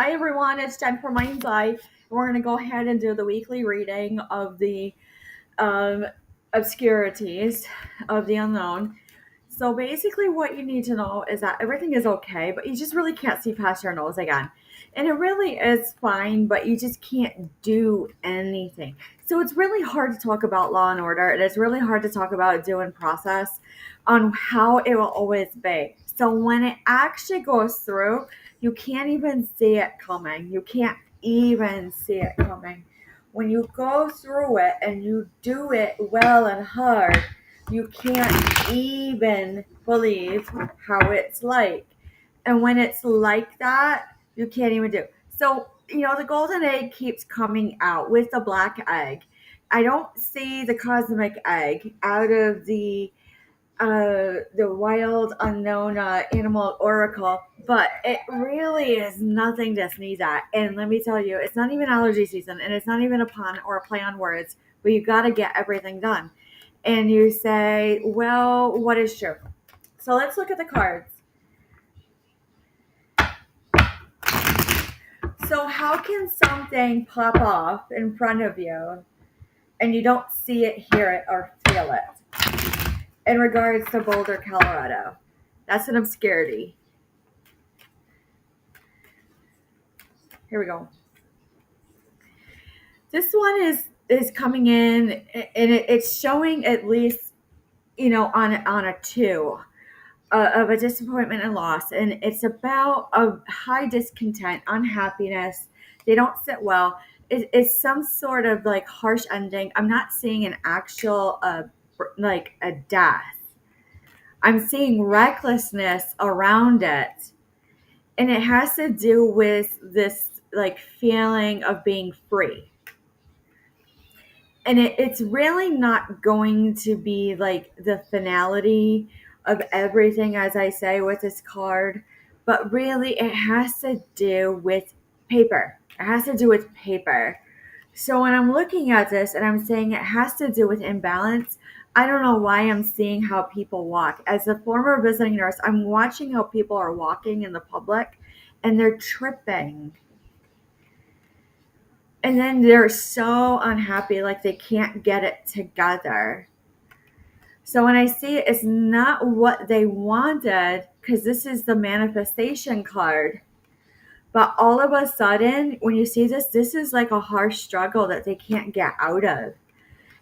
Hi everyone, it's Jen from Mind's Eye. And we're going to go ahead and do the weekly reading of the um, Obscurities of the Unknown. So basically, what you need to know is that everything is okay, but you just really can't see past your nose again. And it really is fine, but you just can't do anything. So it's really hard to talk about law and order, and it's really hard to talk about due and process on how it will always be. So when it actually goes through, you can't even see it coming. You can't even see it coming. When you go through it and you do it well and hard, you can't even believe how it's like. And when it's like that, you can't even do. So, the golden egg keeps coming out with the black egg. I don't see the cosmic egg out of the wild unknown animal oracle, but it really is nothing to sneeze at. And let me tell you, it's not even allergy season, and it's not even a pun or a play on words, but you got to get everything done. And you say, well, what is true? So let's look at the cards. So how can something pop off in front of you and you don't see it, hear it, or feel it? In regards to Boulder, Colorado, that's an obscurity. Here we go. This one is coming in, and it's showing at least on a two of a disappointment and loss, and it's about a high discontent, unhappiness. They don't sit well. It's some sort of like harsh ending. I'm not seeing an actual like a death. I'm seeing recklessness around it, and it has to do with this like feeling of being free. And it's really not going to be like the finality of everything, as I say with this card, but really it has to do with paper. It has to do with paper. So when I'm looking at this and I'm saying it has to do with imbalance, I don't know why I'm seeing how people walk. As a former visiting nurse, I'm watching how people are walking in the public and they're tripping, and then they're so unhappy, like they can't get it together. So when I see it, it's not what they wanted, because this is the manifestation card. But all of a sudden, when you see this, this is like a harsh struggle that they can't get out of.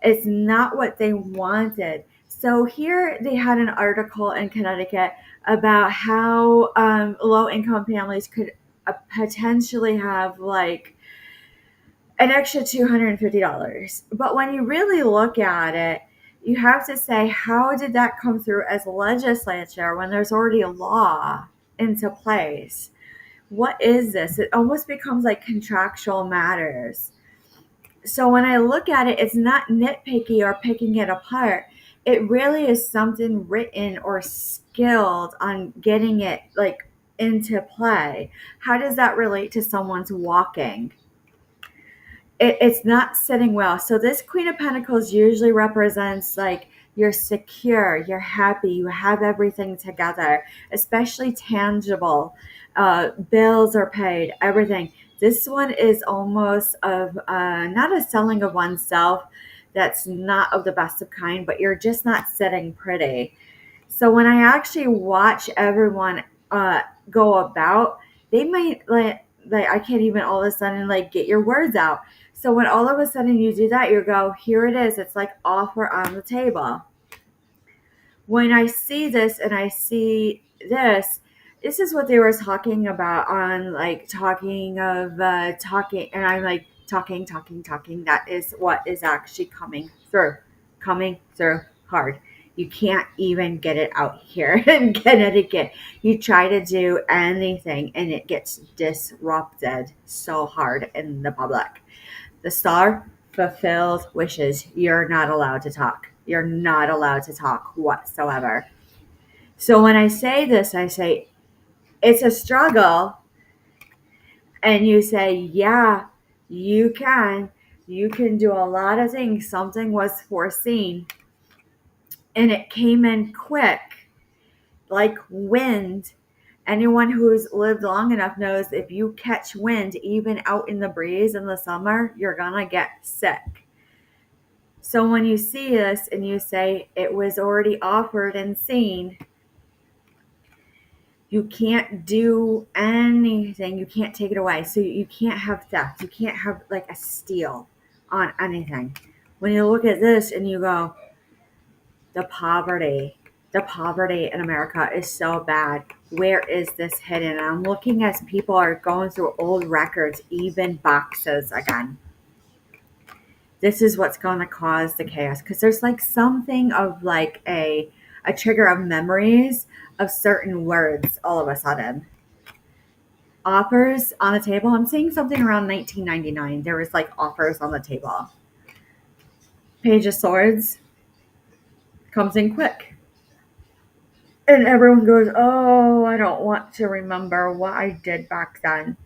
It's not what they wanted. So here they had an article in Connecticut about how low income families could potentially have like an extra $250. But when you really look at it, you have to say, how did that come through as legislature when there's already a law into place? What is this? It almost becomes like contractual matters. So when I look at it, it's not nitpicky or picking it apart. It really is something written or skilled on getting it like into play. How does that relate to someone's walking? It's not sitting well. So this Queen of Pentacles usually represents like you're secure, you're happy, you have everything together, especially tangible. Bills are paid, everything. This one is almost of not a selling of oneself. That's not of the best of kind, but you're just not sitting pretty. So when I actually watch everyone go about, they might like I can't even all of a sudden like get your words out. So when all of a sudden you do that, you go, here it is. It's like offer on the table. When I see this and I see this is what they were talking about on like talking of talking, and I'm like talking. That is what is actually coming through hard. You can't even get it out here in Connecticut. You try to do anything and it gets disrupted so hard in the public. The star, fulfilled wishes. You're not allowed to talk. You're not allowed to talk whatsoever. So when I say this, I say it's a struggle, and you say, yeah, you can. You can do a lot of things. Something was foreseen, and it came in quick, like wind. Anyone who's lived long enough knows if you catch wind, even out in the breeze in the summer, you're gonna get sick. So when you see this and you say it was already offered and seen, you can't do anything. You can't take it away. So you can't have theft. You can't have like a steal on anything. When you look at this and you go, the poverty in America is so bad. Where is this hidden? And I'm looking as people are going through old records, even boxes again. This is what's going to cause the chaos because there's like something of like a trigger of memories of certain words all of a sudden. Offers on the table. I'm seeing something around 1999. There was like offers on the table. Page of Swords comes in quick. And everyone goes, oh, I don't want to remember what I did back then.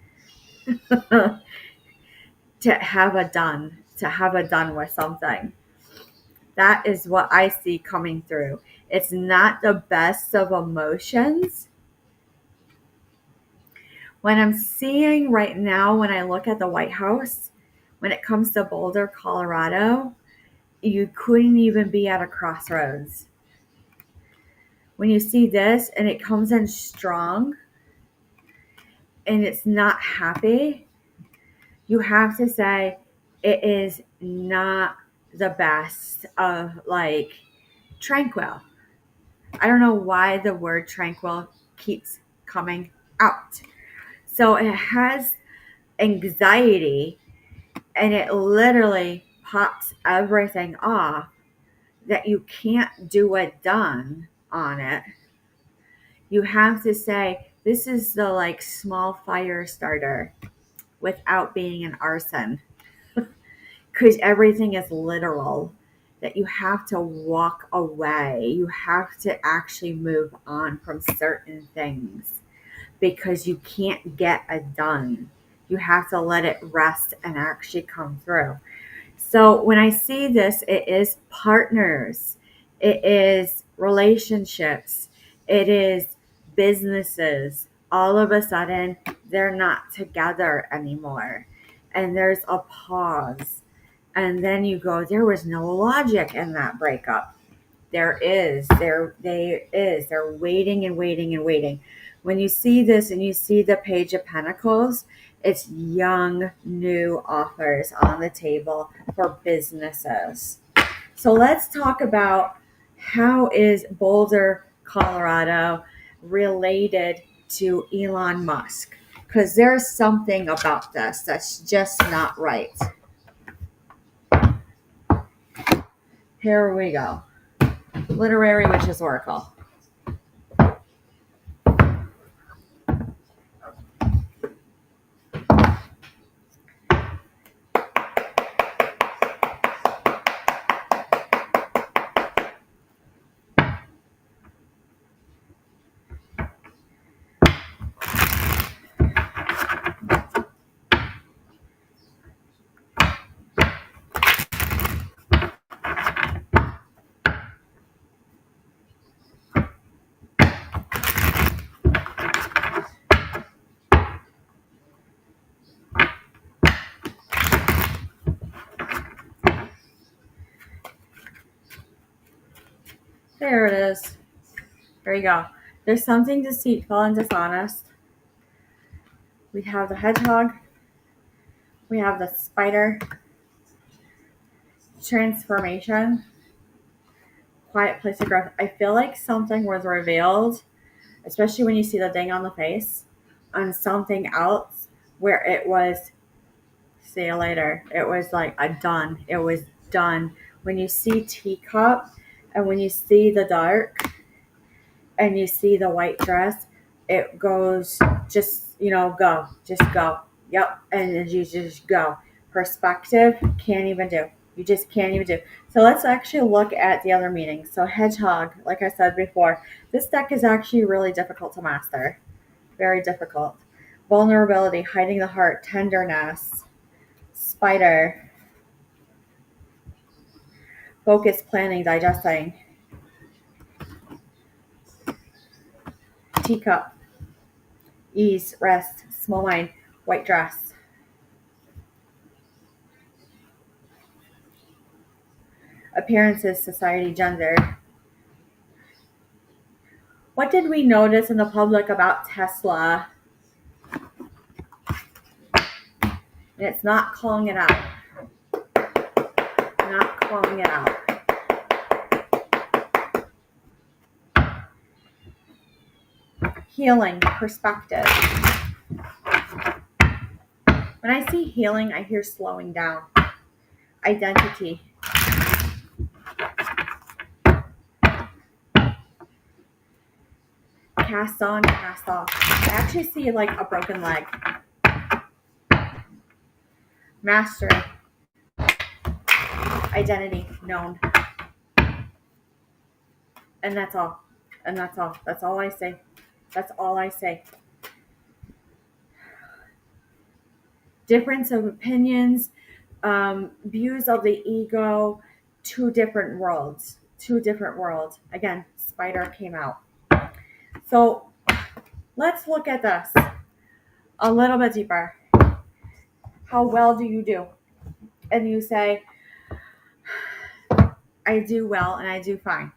To have a done with something. That is what I see coming through. It's not the best of emotions. When I'm seeing right now, when I look at the White House, when it comes to Boulder, Colorado, you couldn't even be at a crossroads. When you see this and it comes in strong and it's not happy, you have to say it is not the best of like tranquil. I don't know why the word tranquil keeps coming out. So it has anxiety and it literally pops everything off that you can't do a done on it. You have to say, this is the like small fire starter without being an arson. Because everything is literal. That you have to walk away. You have to actually move on from certain things because you can't get it done. You have to let it rest and actually come through. So when I see this, it is partners, it is relationships, it is businesses. All of a sudden, they're not together anymore. And there's a pause. And then you go, there was no logic in that breakup. There is. They're waiting and waiting and waiting. When you see this and you see the Page of Pentacles, it's young, new offers on the table for businesses. So let's talk about how is Boulder, Colorado related to Elon Musk? Because there's something about this that's just not right. Here we go. Literary Witches Oracle. There it is. There you go. There's something deceitful and dishonest. We have the hedgehog. We have the spider. Transformation. Quiet place of growth. I feel like something was revealed, especially when you see the ding on the face, on something else where it was, see you later. It was like a done. It was done. When you see teacup and when you see the dark, and you see the white dress, it goes just, go. Just go. Yep. And then you just go. Perspective, can't even do. You just can't even do. So let's actually look at the other meanings. So hedgehog, like I said before, this deck is actually really difficult to master. Very difficult. Vulnerability, hiding the heart, tenderness. Spider, focus, planning, digesting. Teacup, Ease, rest, small mind, white dress. Appearances, society, gender. What did we notice in the public about Tesla? And it's not calling it out. Not calling it out. Healing, perspective. When I see healing, I hear slowing down. Identity. Cast on, cast off. I actually see like a broken leg. Mastery. Identity, known. And that's all. And that's all. That's all I say. That's all I say. Difference of opinions, views of the ego, two different worlds. Two different worlds. Again, spider came out. So let's look at this a little bit deeper. How well do you do? And you say, I do well and I do fine.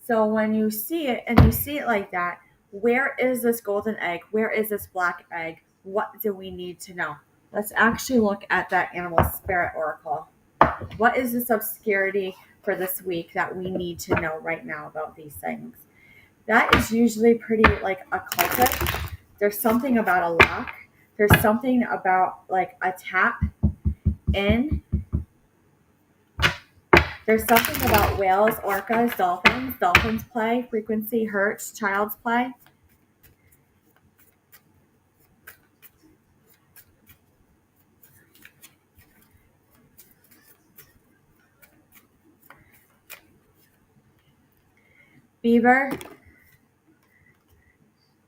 So when you see it and you see it like that, where is this golden egg? Where is this black egg? What do we need to know? Let's actually look at that animal spirit oracle. What is this obscurity for this week that we need to know right now about these things? That is usually pretty like occultic. There's something about a lock. There's something about like a tap in. There's something about whales, orcas, dolphins. Dolphins play, frequency, hurts, child's play. Beaver,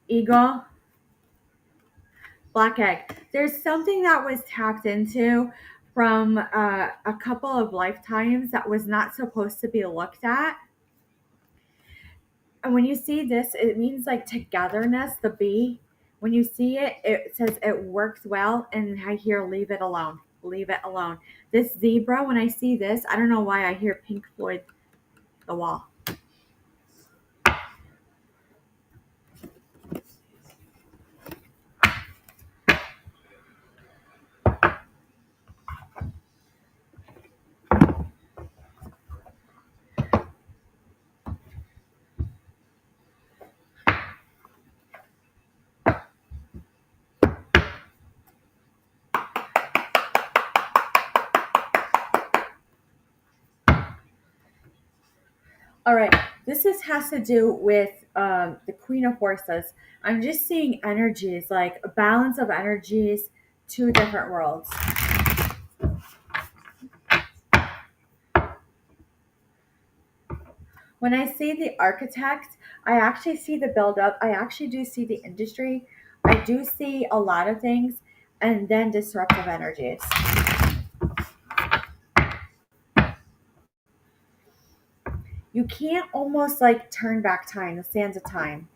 eagle, black egg. There's something that was tapped into from a couple of lifetimes that was not supposed to be looked at. And when you see this, it means like togetherness, the bee. When you see it, it says it works well. And I hear leave it alone. Leave it alone. This zebra, when I see this, I don't know why I hear Pink Floyd, The Wall. All right, has to do with the Queen of Horses. I'm just seeing energies, like a balance of energies, two different worlds. When I see the architect, I actually see the buildup. I actually do see the industry. I do see a lot of things, and then disruptive energies. You can't almost like turn back time, the sands of time.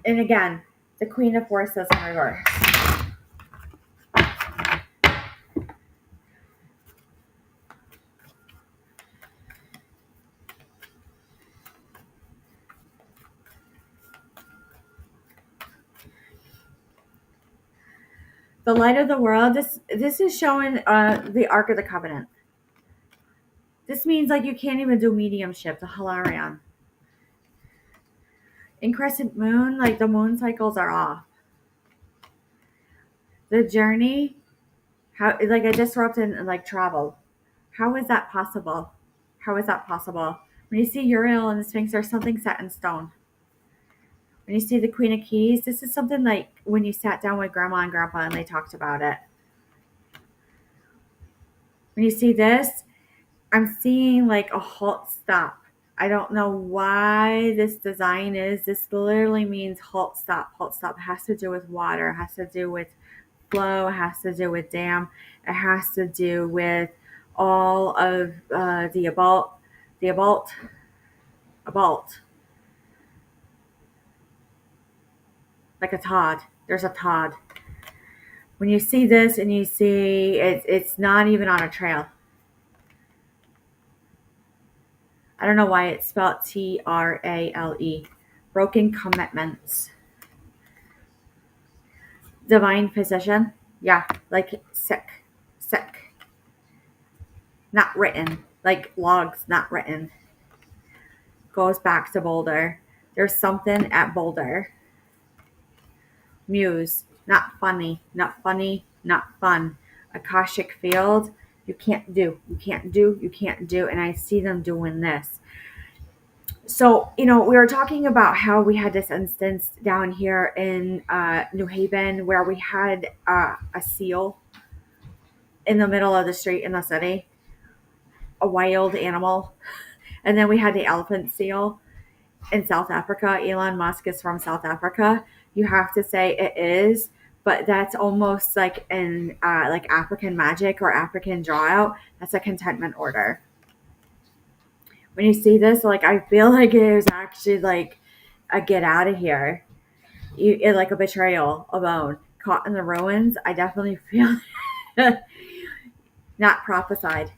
And again, the Queen of Horses in reverse. The light of the world. This is showing the Ark of the Covenant. This means like you can't even do mediumship, the Hilarion. In crescent moon, like the moon cycles are off. The journey, how like a disrupted like travel. How is that possible? How is that possible? When you see Uriel and the Sphinx, there's something set in stone. When you see the Queen of Keys, this is something like when you sat down with Grandma and Grandpa and they talked about it. When you see this, I'm seeing like a halt stop. I don't know why this design is. This literally means halt stop. Halt stop. It has to do with water. It has to do with flow. It has to do with dam. It has to do with all of the abalt, like a Todd. There's a Todd. When you see this and you see it's not even on a trail. I don't know why it's spelled Trale. Broken commitments. Divine physician. Yeah, like sick. Sick. Not written. Like logs, not written. Goes back to Boulder. There's something at Boulder. Muse. Not funny. Not funny. Not fun. Akashic field. You can't do. You can't do. You can't do. And I see them doing this. So, we were talking about how we had this instance down here in New Haven where we had a seal in the middle of the street in the city, a wild animal. And then we had the elephant seal in South Africa. Elon Musk is from South Africa. You have to say it is, but that's almost like in like African magic or African draw out. That's a contentment order. When you see this, like I feel like it was actually like a get out of here. Like a betrayal alone. Caught in the ruins. I definitely feel not prophesied.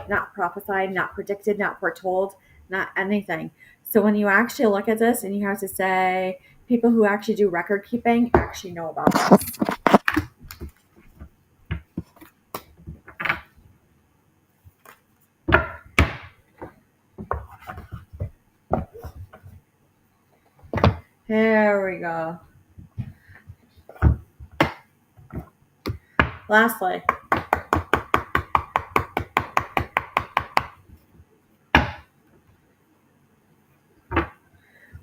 Not prophesied, not predicted, not foretold, not anything. So when you actually look at this and you have to say, people who actually do record keeping actually know about this. There we go. Lastly,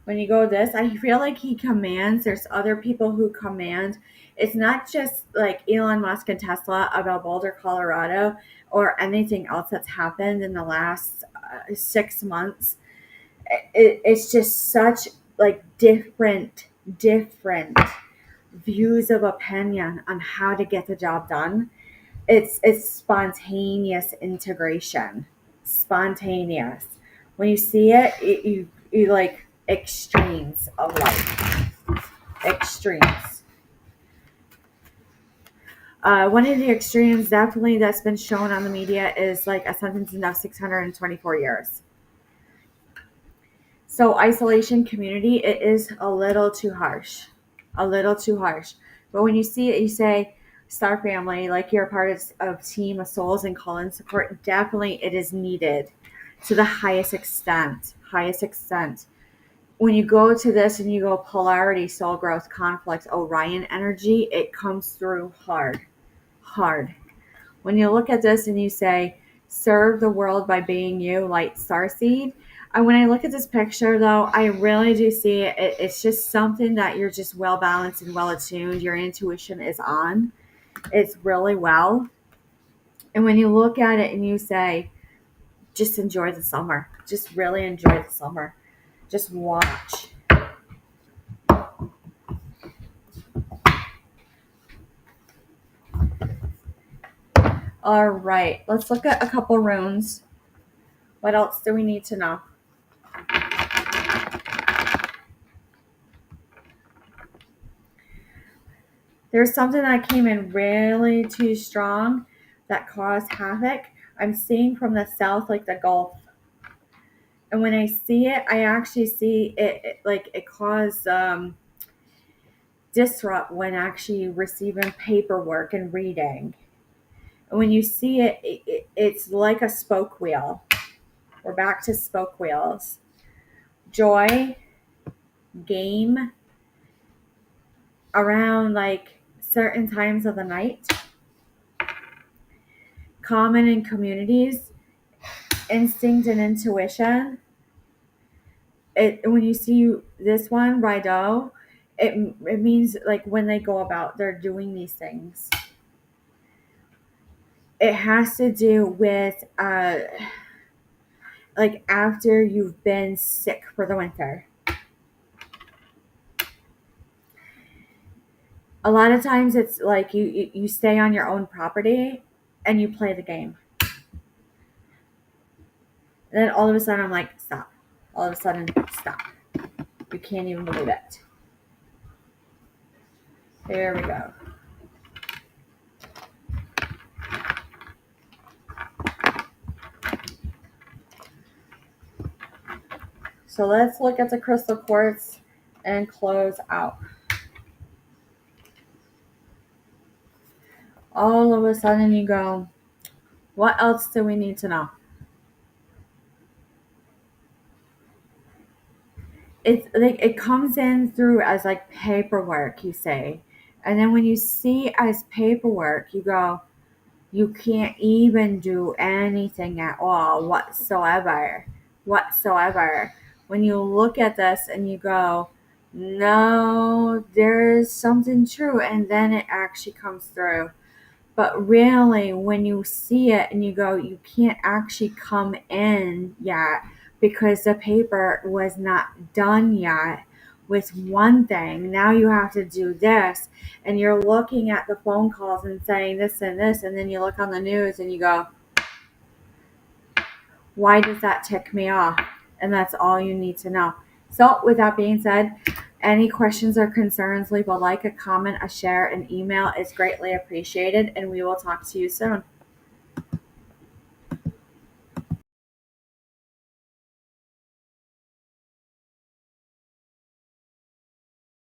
when you go this, I feel like he commands. There's other people who command. It's not just like Elon Musk and Tesla about Boulder, Colorado, or anything else that's happened in the last 6 months. It's just such like different views of opinion on how to get the job done. It's spontaneous integration. Spontaneous. When you see it, you like extremes of life. Extremes. One of the extremes definitely that's been shown on the media is like a sentencing of 624 years. So isolation community, it is a little too harsh. A little too harsh. But when you see it, you say, Star Family, like you're a part of team of souls and call in support, definitely it is needed to the highest extent. Highest extent. When you go to this and you go polarity, soul growth, conflict, Orion energy, it comes through hard. Hard. When you look at this and you say, serve the world by being you, light starseed. And when I look at this picture, though, I really do see it. It's just something that you're just well balanced and well attuned. Your intuition is on. It's really well. And when you look at it and you say, just enjoy the summer. Just really enjoy the summer. Just watch. All right. Let's look at a couple runes. What else do we need to know? There's something that came in really too strong that caused havoc. I'm seeing from the south, like the Gulf. And when I see it, I actually see it like it caused disrupt when actually receiving paperwork and reading. And when you see it, it's like a spoke wheel. We're back to spoke wheels. Joy, game, around like certain times of the night. Common in communities, instinct and intuition. When you see this one, Rideau, it means like when they go about, they're doing these things. It has to do with like after you've been sick for the winter. A lot of times it's like you stay on your own property and you play the game. And then all of a sudden I'm like, stop. All of a sudden, stop. You can't even believe it. Here we go. So let's look at the crystal quartz and close out. All of a sudden you go, what else do we need to know? It's like it comes in through as like paperwork, you say. And then when you see as paperwork, you go, you can't even do anything at all whatsoever. Whatsoever. When you look at this and you go, no, there's something true, and then it actually comes through. But really, when you see it and you go, you can't actually come in yet because the paper was not done yet with one thing. Now you have to do this. And you're looking at the phone calls and saying this and this. And then you look on the news and you go, why does that tick me off? And that's all you need to know. So, with that being said, any questions or concerns, leave a like, a comment, a share, an email is greatly appreciated, and we will talk to you soon.